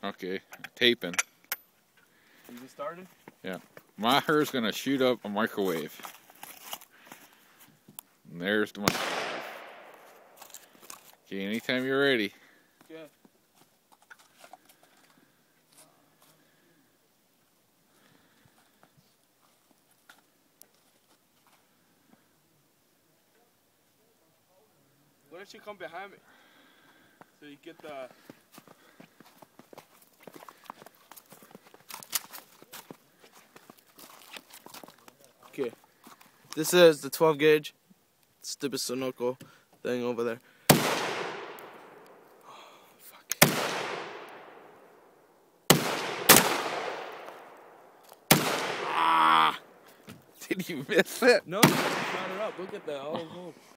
Okay, taping. Is it started? Yeah. Mahir's gonna shoot up a microwave. And there's the microwave. Okay, anytime you're ready. Okay. Why don't you come behind me? So you get the... Okay. This is the 12 gauge. Stupid Sunoco thing over there. Oh, fuck. Ah! Did you miss it? No, shot it up. Look at that. Oh,